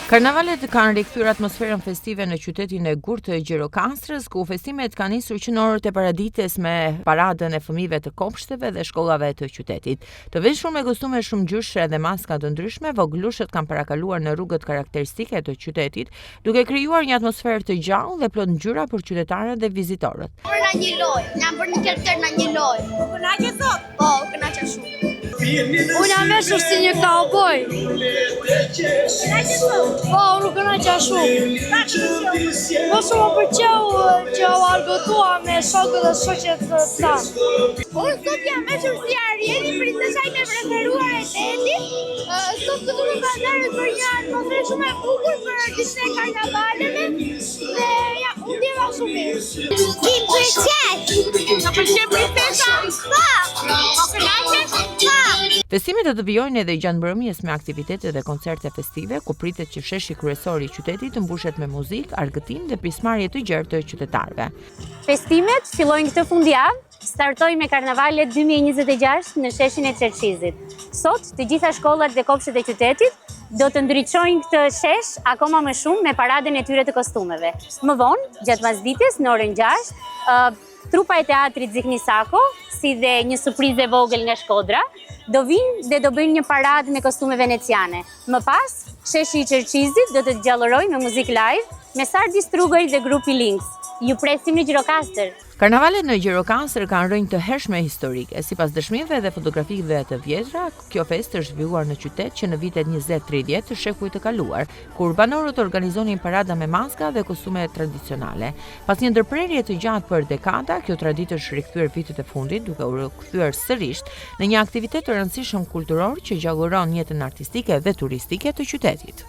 Karnavalet kanë rikthyer atmosferën festive në qytetin e gurë të Gjirokastrës, ku festimet kanë nisur që në orët e paradites me paradën e fëmijëve të kopshteve dhe shkollave të qytetit. Të veshur me kostume shumë ngjyrshe dhe maska të ndryshme, vogëlushët kanë parakaluar në rrugët karakteristike të qytetit, duke krijuar një atmosferë të gjallë dhe plot ngjyra për qytetarët dhe vizitorët. Na një lojë, na bën një karakter në një lojë. U kënaqe sot? Po, u kënaqa shumë. Unë jam veshur si një cowboy. Po, unë kënaqa shumë. Po shumë më pëlqeu që u argëtua me shokët dhe shoqet tanë. Unë sot jam veshur si Arieli, princesha ime e preferuar e detit. Sot këtu në bazar për një atmosferë shumë e bukur për ditën e karnavaleve dhe ja, unë ndjeva shumë mirë. Tim pëlqet. Na pëlqen princesha? Po. Po kënaqesh? Po. Festimet do të vijojnë edhe gjatë mbrëmjes me aktivitete dhe koncerte festive, ku pritet që sheshi kryesor i qytetit të mbushet me muzikë, argëtim dhe pjesëmarrje të gjerë të qytetarëve. Festimet fillojnë këtë fundjavë, startoi me karnavalet 2026 në sheshin e Çerçizit. Sot, të gjitha shkollat dhe kopshtet e qytetit do të ndriçojnë këtë shesh akoma më shumë me paradën e tyre të kostumeve. Më vonë, gjatë pasdites, në orën 6, trupa e teatrit Zikni Sako, si dhe një surprizë e vogël nga Shkodra, do vinë dhe do bëjnë një paradë me kostume veneciane. Më pas, sheshi i Çerçizit do të gjallërojë me muzikë live me Sardi Strugoj dhe grupi Links. Ju presim në Gjirokastër. Karnavalet në Gjirokastër kanë rënë të hershme historike. Sipas dëshmive dhe fotografive të vjetra, kjo festë është zhvilluar në qytet që në vitet 20-30 të shekujt të kaluar, kur banorët organizonin parada me maska dhe kostume tradicionale. Pas një ndërprerje të gjatë për dekada, kjo traditë është rikthyer vitet e fundit, duke u rikthyer sërish në një aktivitet të rëndësishëm kulturor që gjallëron jetën artistike dhe turistike të qytetit.